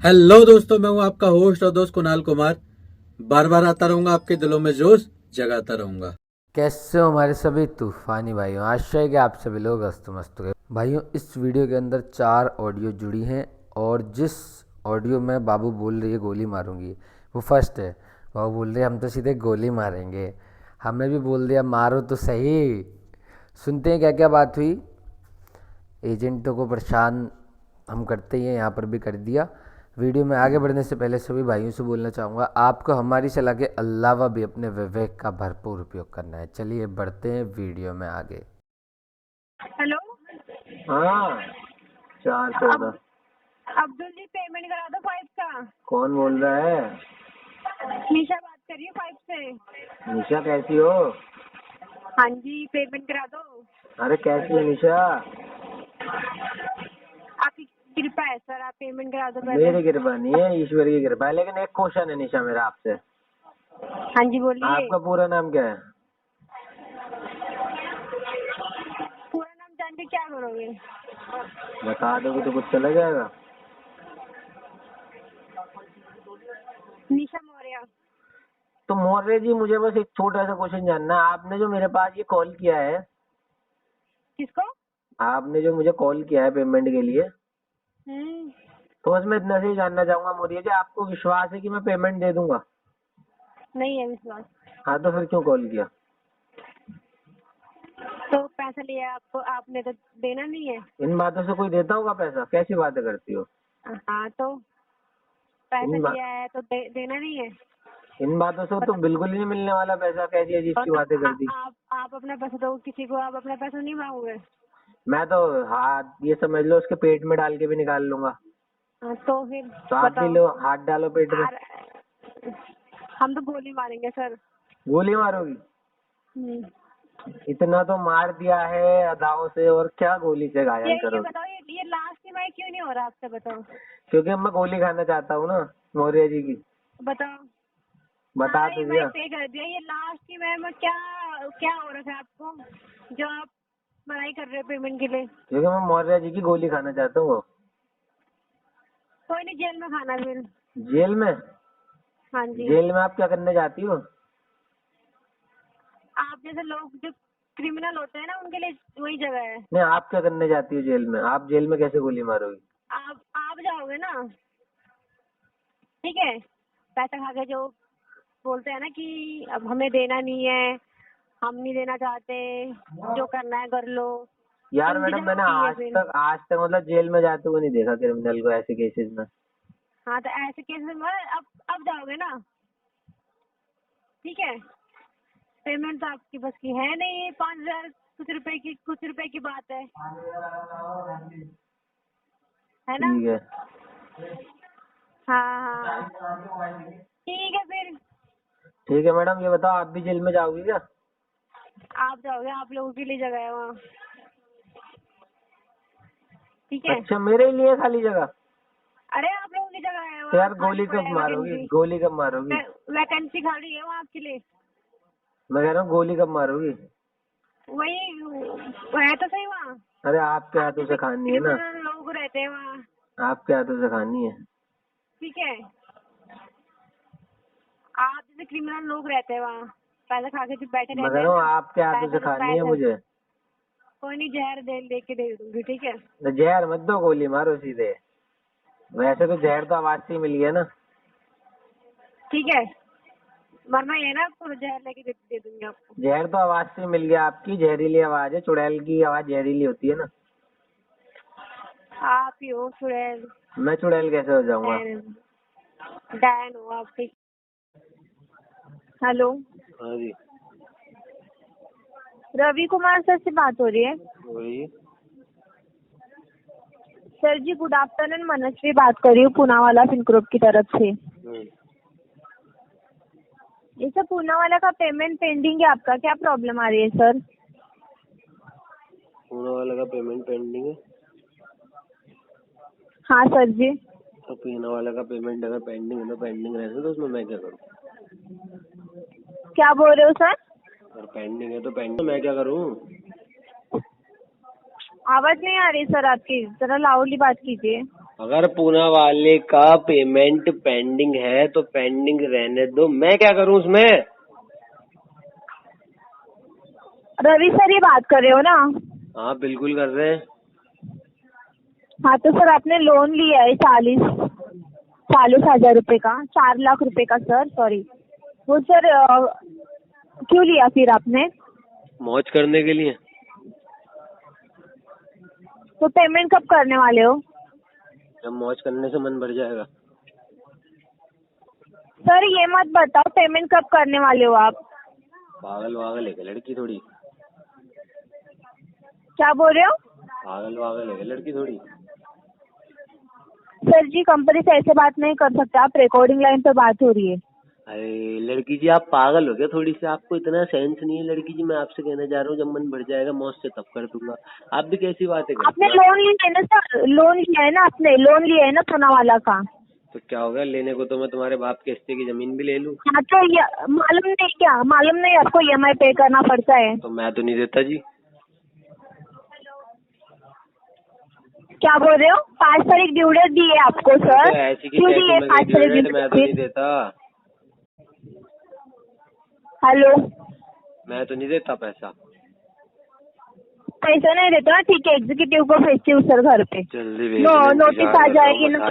Hello दोस्तों, मैं हूं आपका होस्ट और दोस्त कुणाल कुमार। बार बार आता रहूंगा, आपके दिलों में जोश जगाता रहूंगा। कैसे हो हमारे सभी तूफानी भाइयों। आशा है कि आप सभी लोग अस्त मस्त हो गए। भाइयों, इस वीडियो के अंदर 4 ऑडियो जुड़ी हैं और जिस ऑडियो में बाबू बोल रही है गोली मारूंगी, वो फर्स्ट है। बाबू बोल रहे हैं हम तो सीधे गोली मारेंगे। हमने भी बोल दिया मारो तो सही। सुनते हैं क्या क्या बात हुई। एजेंटों को परेशान हम करते ही हैं, यहाँ पर भी कर दिया। वीडियो में आगे बढ़ने से पहले सभी भाइयों से बोलना चाहूँगा, आपको हमारी सलाह के अलावा भी अपने विवेक का भरपूर उपयोग करना है। चलिए बढ़ते हैं वीडियो में आगे। हेलो। हाँ, 414। अब्दुल जी, पेमेंट करा दो 5 का। कौन बोल रहा है? निशा बात कर रही हूँ 5 से। निशा कैसी हो? हाँ जी, पेमेंट करा दो। अरे कैसी है निशा? आपकी कृपा है सर, आप पेमेंट करा दो पहले। मेरी कृपा नहीं है, ईश्वर की कृपा है। लेकिन एक क्वेश्चन है निशा मेरा आपसे। हाँ जी बोलिए। आपका पूरा नाम क्या है? पूरा नाम जान के क्या करोगे? बता दोगे तो कुछ चला जाएगा। निशा मौर्य। तो मौर्य जी, मुझे बस एक छोटा सा क्वेश्चन जानना है। आपने जो मेरे पास ये कॉल किया है, किसको? आपने जो मुझे कॉल किया है पेमेंट के लिए, तो बस मैं इतना से ही जानना चाहूंगा मौर्य जी, आपको विश्वास है कि मैं पेमेंट दे दूंगा? नहीं है विश्वास। हाँ, तो फिर क्यों कॉल किया? तो पैसा लिया आपको, आपने तो देना नहीं है। इन बातों से कोई देता होगा पैसा? कैसी बातें करती हो? हाँ तो पैसा इन बा- लिया है तो देना नहीं है। इन बातों से तो बिल्कुल ही नहीं मिलने वाला पैसा। कैसी अजीब और सी तो बातें कर दी। आप अपना पैसा दो किसी को, आप अपना पैसा नहीं मांगोगे। मैं तो हाथ ये समझ लो उसके पेट में डाल के भी निकाल लूंगा। हाँ, तो फिर तो आप भी बताओ। लो, हाथ डालो पेट में। हम तो गोली मारेंगे सर। गोली मारोगी? हम्म। इतना तो मार दिया है अदाओं से, और क्या गोली से घायल ये करोगी? बताओ, ये लास्ट टाइम क्यों नहीं हो रहा आपसे, बताओ। क्योंकि अब मैं गोली खाना चाहता हूँ ना मौर्य जी की। बताओ। बता सारा तो ईएमआई दिया। पे कर दिया, ये लास्ट टाइम में क्या क्या हो रहा था आपको जो आप मनाई कर रहे हो पेमेंट के लिए? क्योंकि मैं मौर्य जी की गोली खाना चाहता हूँ। कोई नहीं, जेल में खाना फिर। जेल में? हाँ जी। जेल में आप क्या करने जाती हो? आप जैसे लोग जो क्रिमिनल होते हैं ना, उनके लिए वही जगह है। नहीं, आप क्या करने जाती हो जेल में? आप जेल में कैसे गोली मारोगी? आप जाओगे ना, ठीक है। पैसा खा के जो बोलते हैं ना कि अब हमें देना नहीं है, हम नहीं देना चाहते, जो करना है कर लो। यार उनकी मैडम, जगह मैंने वही है आज फिर। तक आज तक मतलब जेल में जाते हुए नहीं देखा क्रिमिनल को ऐसे केसेस में। हाँ तो ऐसे केस में अब जाओगे ना, ठीक है। पेमेंट तो आपकी बस की है नहीं, 5,000 कुछ रुपए की बात है ना? ठीक है। हाँ हाँ, ठीक है फिर। ठीक है मैडम, ये बताओ आप भी जेल में जाओगी क्या? आप जाओगे, आप लोगों के लिए जगह है वहाँ, ठीक है। अच्छा, मेरे लिए खाली जगह? अरे आप लोगों की जगह है तो वहाँ, यार खाली गोली पड़ा कब है मारोगी? वैकेंसी। गोली कब मारोगी? वैकेंसी खाली है वहाँ आपके लिए। मैं कह रहा हूँ गोली कब मारोगी? वही है तो सही वहाँ। अरे आपके आप हाथों जैसे से खानी है ना। क्रिमिनल लोग रहते हैं वहाँ, आपके हाथों से खानी है। ठीक है। आप जैसे क्रिमिनल लोग रहते हैं वहाँ, पैसा खा के जो बैठे मैं रहते कह हैं रहा हूँ ना, आपके हाथों से पैसा खानी है पैसा। मुझे। कोई नहीं, जहर दे के दे दूंगी, ठीक है। तो जहर मत दो, गोली मारो सीधे। वैसे तो जहर तो आवाज से ही मिल गया ना। ठीक है, मरना ही है ना आपको, तो जहर लेके दे दूंगी आपको। जहर तो आवाज से मिल गया, आपकी जहरीली आवाज है। चुड़ैल की आवाज जहरीली होती है ना। आप ही हो चुड़ैल। मैं चुड़ैल कैसे हो जाऊंगा? डैन हो आप, ठीक। हेलो, हाँ जी। रवि कुमार सर से बात हो रही है? वही। सर जी गुड आफ्टरनून, मनस्वी बात कर रही हूँ पूनावाला फिनक्रोप की तरफ से। ये सर पूनावाला का पेमेंट पेंडिंग है, आपका क्या प्रॉब्लम आ रही है सर? पूनावाला का पेमेंट पेंडिंग है? हाँ सर जी। तो पूनावाला का पेमेंट अगर पेंडिंग है तो पेंडिंग रहने दो, उसमें मैं क्या करूँ? क्या बोल रहे हो सर? अगर पेंडिंग है तो पेंडिंग, तो मैं क्या करूँ? आवाज नहीं आ रही सर आपकी, जरा लाउडली बात कीजिए। अगर पूना वाले का पेमेंट पेंडिंग है तो पेंडिंग रहने दो, मैं क्या करूं उसमें? रवि सर ही बात कर रहे हो ना? हाँ बिल्कुल कर रहे हैं। हाँ तो सर आपने लोन लिया है 40,000 रुपए का, 4 लाख रुपए का सर, सॉरी वो सर क्यों लिया फिर आपने? मौज करने के लिए। तो पेमेंट कब करने वाले हो? जब मौज करने से मन भर जाएगा। सर ये मत बताओ पेमेंट कब करने वाले हो आप? पागल वागल है क्या लड़की थोड़ी? क्या बोल रहे हो? पागल वागल है क्या लड़की थोड़ी? सर जी कंपनी से ऐसे बात नहीं कर सकते आप, रिकॉर्डिंग लाइन पे बात हो रही है। अरे लड़की जी आप पागल हो गया थोड़ी सी, आपको इतना सेंस नहीं है लड़की जी। मैं आपसे कहना चाह रहा हूँ जब मन भर जाएगा मौज से तब कर दूंगा। आप भी कैसी बातें आपने करते हो? लोन लिया है ना सर, लोन लिया है ना आपने, लोन लिया है ना पूना वाला का? तो क्या हो गया, लेने को तो मैं तुम्हारे बाप के हिस्से की जमीन भी ले लूं। हाँ तो मालूम नहीं क्या, मालूम नहीं आपको EMI पे करना पड़ता है? तो मैं तो नहीं देता जी। क्या बोल रहे हो? 5 तारीख ड्यू डेट दी है आपको सर, तो ऐसी की क्यों दी तैसी है में 5 ड्यू तारीख डेट ड्यू मैं तो डेट? नहीं देता। हेलो, मैं तो नहीं देता पैसा। पैसा नहीं देता ना, ठीक है एग्जीक्यूटिव को भेजती हूँ सर घर पे। जल्दी भेज नोटिस आ जाएगी ना,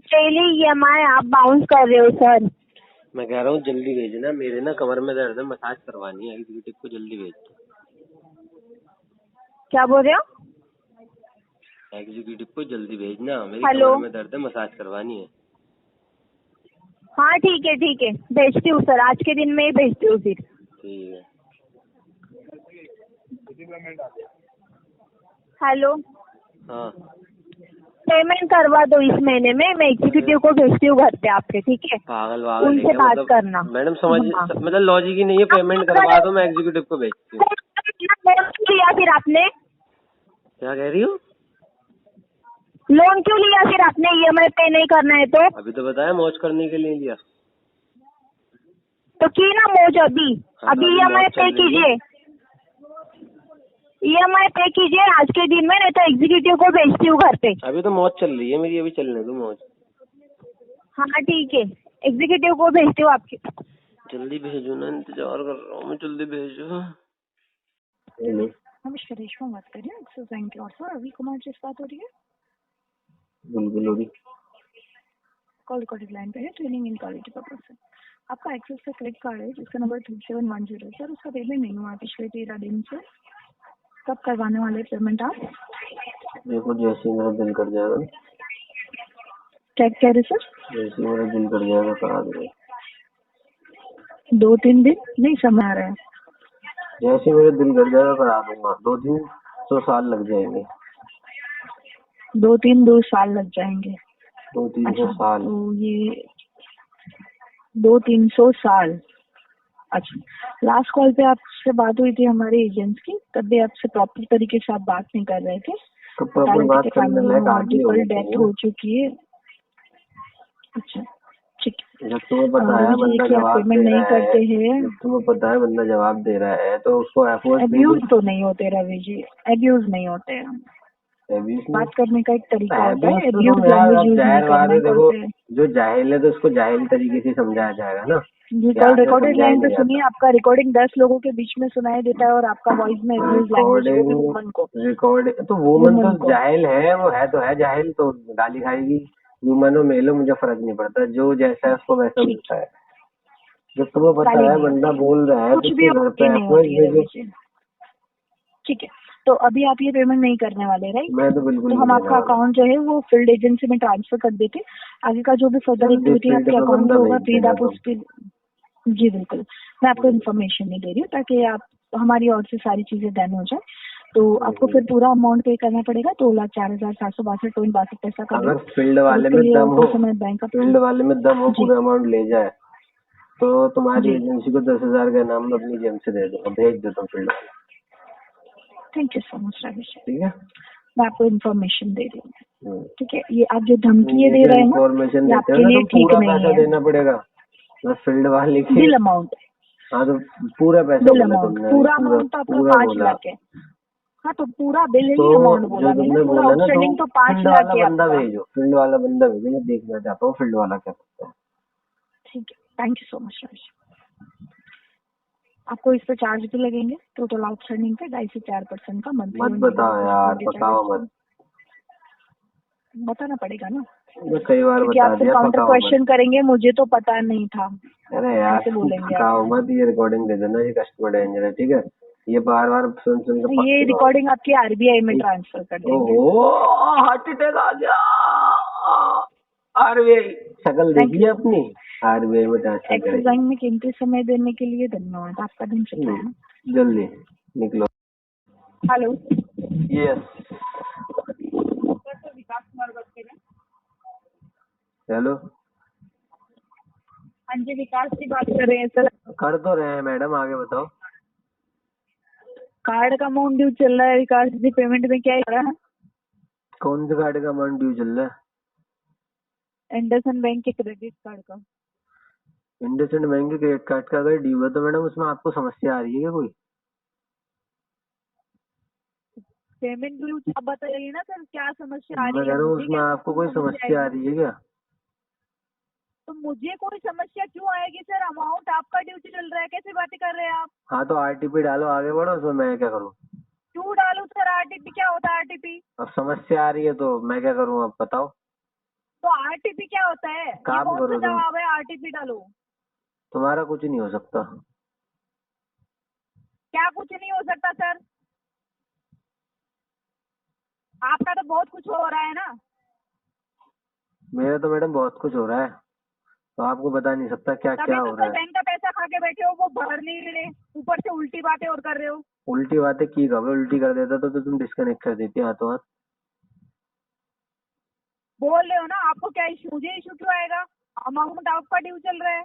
पहले EMI आप बाउंस कर रहे हो सर। मैं कह रहा हूँ जल्दी भेजना, मेरे ना कमर में दर्द है, मसाज करवानी है, एग्जीक्यूटिव को जल्दी भेज दो। क्या बोल रहे हो? एग्जीक्यूटिव को जल्दी भेजना, मेरी हेलो? कमर में दर्द है, मसाज करवानी है। हाँ ठीक है भेजती हूँ सर, आज के दिन में ही भेजती हूँ फिर। ठीक है। हेलो, हाँ पेमेंट करवा दो इस महीने में, मैं एग्जीक्यूटिव को भेजती हूँ घर पे आपके, ठीक है? पागल वागल उनसे है क्या? बात करना मैडम समझ हाँ। मतलब लॉजिक ही नहीं है। पेमेंट करवा दो, मैं एग्जीक्यूटिव को भेजती हूँ। लोन क्यों लिया फिर आपने? क्या कह रही हो? लोन क्यों लिया फिर आपने? EMI पे नहीं करना है तो? अभी तो बताया मौज करने के लिए लिया। तो की ना मौज अभी, हाँ, अभी अभी EMI मौज पे चल रही है। कीजिए, EMI पे कीजिए आज के दिन में, नहीं तो एग्जीक्यूटिव को भेजती हूँ घर पे। अभी तो मौज चल रही है मेरी, अभी चलने दो मौज। हाँ ठीक है, एग्जीक्यूटिव को भेजती हूँ आपके। जल्दी भेजो ना, इंतजार कर रहा हूँ मैं, जल्दी भेजो। नमस्कार रेशमा बात कर रही हूँ, एक्सिस बैंक और सर रवि कुमार जी से बात हो रही है। बिल्कुल होगी। कॉल रिकॉर्डेड लाइन पे है, ट्रेनिंग इन क्वालिटी पर्पज से। आपका एक्सिस का क्रेडिट कार्ड है जिसका नंबर 3710 सर, उसका पेमेंट नहीं हुआ पिछले 13 दिन से। कब करवाने वाले पेमेंट आप? देखो जैसे ही मेरा दिल कर जाएगा, क्या कह रहे सर? जैसे ही मेरा दिल कर जाएगा करा दूंगा। 2-3 दिन नहीं समय आ रहा है। जैसे ही मेरा दिल कर जाएगा करा दूंगा। 2-3 साल लग जाएंगे। 2 साल लग जाएंगे। 200-300 साल। तो ये 200-300 साल। अच्छा, लास्ट कॉल पे आपसे बात हुई थी हमारे एजेंट्स की, तब भी आपसे प्रॉपर तरीके से आप बात नहीं कर रहे थे। तो प्रॉपर बात करने लायक आदमी मल्टीपल डेथ हो चुकी है। अच्छा ठीक है। जब तुम्हें पता है बंदा जवाब दे रहा है, जब तुम्हें पता है बंदा जवाब दे रहा है तो उसको अब्यूज तो नहीं होते रवि जी, अब्यूज नहीं होते हैं। बात करने का एक तरीका होता है, अब्यूज लैंग्वेज यूज नहीं करना है। जो जाहिल है तो उसको जाहिल तरीके से समझाया जाएगा ना। ये कॉल रिकॉर्डेड लाइन पे सुनिए, आपका रिकॉर्डिंग 10 लोगों के बीच में सुनाई देता है और आपका वॉइस में अब्यूज लैंग्वेज वुमन को। रिकॉर्डिंग तो वुमन तो जाहिल है, वो है तो है जाहिल, तो गाली खाएगी। वुमन हो मेल हो मुझे फर्क नहीं पड़ता, जो जैसा है उसको वैसा मिलता है। जब तुम्हें पता है बंदा बोल रहा है कुछ भी घर पे नहीं होती है रवि जी। ठीक है, तो अभी आप ये पेमेंट नहीं करने वाले राइट? मैं तो बिल्कुल तो हम आपका अकाउंट जो है वो फील्ड एजेंसी में ट्रांसफर कर देते। आगे का जो भी फर्दर एक्टिविटी आपके अकाउंट में होगा प्लीज आप उस पर। जी बिल्कुल, मैं आपको इन्फॉर्मेशन नहीं दे रही हूँ ताकि आप हमारी ओर से सारी चीजें डन हो जाए। तो आपको फिर पूरा अमाउंट पे करना पड़ेगा, 2,04,762.62 पैसा का। अगर फील्ड वाले में दम हो, बैंक फील्ड वाले में दम हो पूरा अमाउंट ले जाए तो तुम्हारी एजेंसी को 10,000 का नाम में अपनी जेब से दे दूंगा, भेज देता हूँ फील्ड वाले। थैंक यू सो मच रविश, ठीक है, मैं आपको इन्फॉर्मेशन दे रही हूँ। ठीक है, ये आप जो धमकी दे रहे हैं ना, इन्फॉर्मेशन ये आपके लिए ठीक नहीं पैसा है। देना पड़ेगा बस फील्ड वाले की बिल अमाउंट। हाँ तो पूरा पैसा बिल अमाउंट, पूरा अमाउंट तो आपका 5 लाख है। हाँ तो पूरा बिल ही तो अमाउंट जो बोला मैंने, तुमने पूरा बोला ना, आउटस्टैंडिंग तो तो 5 फील्ड लाख वाला है बंदा आपका। भेजो, फील्ड वाला बंदा भेजो, मैं देखना चाहता हूँ फील्ड वाला क्या करता है। ठीक है, थैंक यू सो मच राज। आपको इस पे चार्ज भी लगेंगे टोटल आउटस्टैंडिंग पे 2.5 से 4% का मंथली। मत बताओ यार, बताओ मत, बताना पड़ेगा ना, मैं कई बार क्योंकि बता आप फिर दिया, काउंटर पकाओ मत। क्वेश्चन करेंगे, मुझे तो पता नहीं था। अरे यार ऐसे बोलेंगे आप। पकाओ मत, ये रिकॉर्डिंग दे देना, ये कस्टमर डेंजर है, ठीक है। ये बार बार सुन सुन के पक ये चुका हूँ। रिकॉर्डिंग आपकी आरबीआई में ट्रांसफर कर देंगे। ओहो, हार्ट अटैक आ गया। आरबीआई शक्ल Thank देखिए अपनी, आरबीआई में ट्रांसफर एक्सिस करेगी। बैंक में कीमती समय देने के लिए धन्यवाद। आपका दिन शुभ हो। जल्दी निकलो। हेलो, यस, विकास कुमार बात कर रहे हैं। हेलो, हाँ जी, विकास जी बात कर रहे हैं सर। कर तो रहे हैं मैडम, आगे बताओ। कार्ड का अमाउंट ड्यू चल रहा है विकास जी, पेमेंट में क्या हो रहा है? कौन से कार्ड का अमाउंट ड्यू चल रहा है? एंडरसन बैंक के क्रेडिट कार्ड का। इंडसइंड बैंक के क्रेडिट कार्ड का अगर ड्यू है तो मैडम उसमें आपको समस्या आ रही है क्या कोई? पेमेंट ड्यू आप बताइए ना सर, क्या समस्या आ मैं रही कह है? रहा हूँ मुझे उसमें क्या आपको कोई समस्या आ आएगी? रही है क्या? तो मुझे कोई समस्या क्यों आएगी सर? अमाउंट आपका ड्यू चल रहा है, कैसी बातें कर रहे हैं आप? हाँ तो आरटीपी डालो, आगे बढ़ो, उसमें मैं क्या करूँ? क्यों डालूं सर आरटीपी? क्या होता है आरटीपी? अब समस्या आ रही है तो मैं क्या करूँ, अब बताओ। तो आरटीपी क्या होता है? ये काम कौन सा करो तुम, जवाब है आरटीपी डालो? तुम्हारा कुछ नहीं हो सकता। क्या कुछ नहीं हो सकता सर? आपका तो बहुत कुछ हो रहा है ना। मेरा तो मैडम बहुत कुछ हो रहा है, तो आपको बता नहीं सकता क्या तभी क्या तो हो सर रहा है। बैंक का पैसा खा के बैठे हो, वो भर नहीं रहे, ऊपर से उल्टी बातें और कर रहे हो। उल्टी बातें की खबर, उल्टी कर देता तो तुम डिस्कनेक्ट कर देती हाथों हाथ। बोल रहे हो ना, आपको क्या इशू? मुझे इशू क्यों आएगा? अमाउंट आपका ड्यू चल रहा है।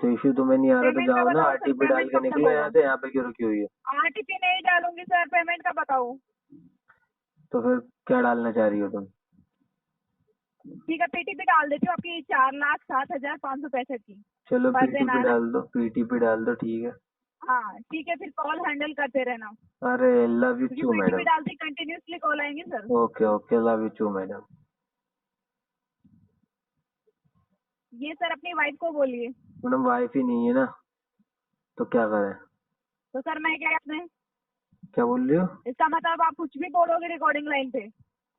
तो इश्यू तुम्हें नहीं आ रहा तो पेमेंट का जाओ ना, बताओ सर, आरटीपी डाल पेमेंट के कब तक निकलो होगा? यहाँ से, यहाँ पे क्यों रुकी हुई है? आरटीपी नहीं डालूंगी सर, पेमेंट का बताओ। तो फिर क्या डालना चाह रही हो तुम? ठीक है, पीटीपी डाल देती हूँ आपकी 4,07,565 की। चलो पर दिन पीटीपी आना। डाल दो, पीटीपी डाल दो, ठीक है। हाँ ठीक है, फिर कॉल हैंडल करते रहना, अरे लव यू क्योंकि टू पीटीपी मैडम। डालते कंटिन्यूसली कॉल आएंगे sir. Okay okay, love you too madam. ये सर अपनी वाइफ को बोलिए। मैडम वाइफ ही नहीं है ना, तो क्या करें? तो सर मैं क्या इसमें? क्या बोल रही हो? इसका मतलब आप कुछ भी बोलोगे रिकॉर्डिंग लाइन पे?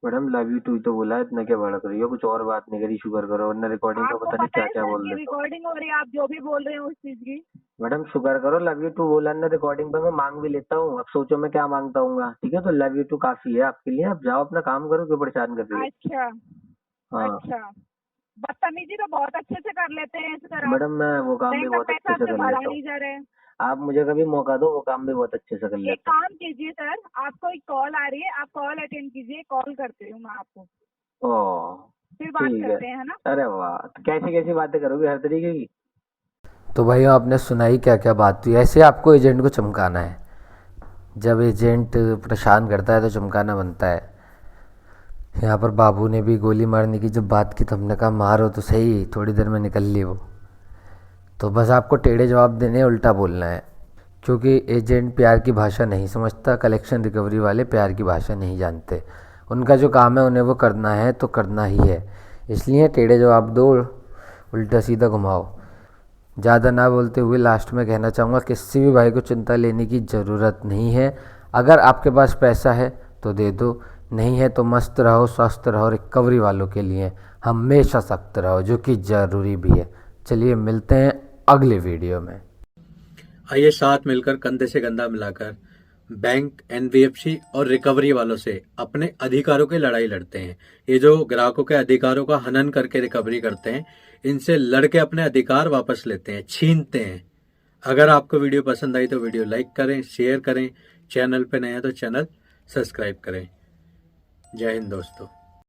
मैडम लव यू टू ही तो बोला है, इतना क्या भड़क रही हो? कुछ और बात नहीं करी, शुगर करो, वरना रिकॉर्डिंग का आपको पता नहीं पता क्या है क्या सर बोल की रहे हो। रिकॉर्डिंग हो रही है, आप जो भी बोल रहे हो उस चीज की। मैडम शुगर करो, लव यू टू बोला ना रिकॉर्डिंग पे, मैं मांग भी लेता हूँ। अब सोचो मैं क्या मांगता हूँ, ठीक है? तो लव यू टू काफी है आपके लिए, अब जाओ अपना काम करो, क्यों परेशान कर रही अच्छा हो? हाँ अच्छा, बदतमीजी तो बहुत अच्छे से कर लेते हैं सर आप। मैडम, मैं वो काम भी बैंक का बहुत पैसा अच्छे से आपसे कर भरा लेता हूँ। नहीं जा रहा है। आप मुझे कभी मौका दो, वो काम भी बहुत अच्छे से कर एक लेता काम कीजिए सर, आपको एक कॉल आ रही है, आप कॉल अटेंड कीजिए, कॉल करती हूँ मैं आपको, हूँ। ओह फिर बात ठीक करते हैं ना। अरे वाह, तो कैसी कैसी बातें करोगे, हर तरीके की? तो भाइयों आपने सुना ही क्या क्या बात हुई। ऐसे आपको एजेंट को चमकाना है। जब एजेंट परेशान करता है तो चमकाना बनता है। यहाँ पर बाबू ने भी गोली मारने की जब बात की तो हमने कहा मारो तो सही, थोड़ी देर में निकल ली वो। तो बस आपको टेढ़े जवाब देने, उल्टा बोलना है, क्योंकि एजेंट प्यार की भाषा नहीं समझता। कलेक्शन रिकवरी वाले प्यार की भाषा नहीं जानते। उनका जो काम है उन्हें वो करना है तो करना ही है। इसलिए टेढ़े जवाब दो, उल्टा सीधा घुमाओ। ज़्यादा ना बोलते हुए लास्ट में कहना चाहूँगा, किसी भी भाई को चिंता लेने की ज़रूरत नहीं है। अगर आपके पास पैसा है तो दे दो, नहीं है तो मस्त रहो, स्वस्थ रहो। रिकवरी वालों के लिए हमेशा सख्त रहो, जो कि ज़रूरी भी है। चलिए मिलते हैं अगले वीडियो में। आइए साथ मिलकर कंधे से कंधा मिलाकर बैंक, एनबीएफसी और रिकवरी वालों से अपने अधिकारों की लड़ाई लड़ते हैं। ये जो ग्राहकों के अधिकारों का हनन करके रिकवरी करते हैं, इनसे लड़के अपने अधिकार वापस लेते हैं, छीनते हैं। अगर आपको वीडियो पसंद आई तो वीडियो लाइक करें, शेयर करें, चैनल पे नए हैं तो चैनल सब्सक्राइब करें। जय हिंद दोस्तों।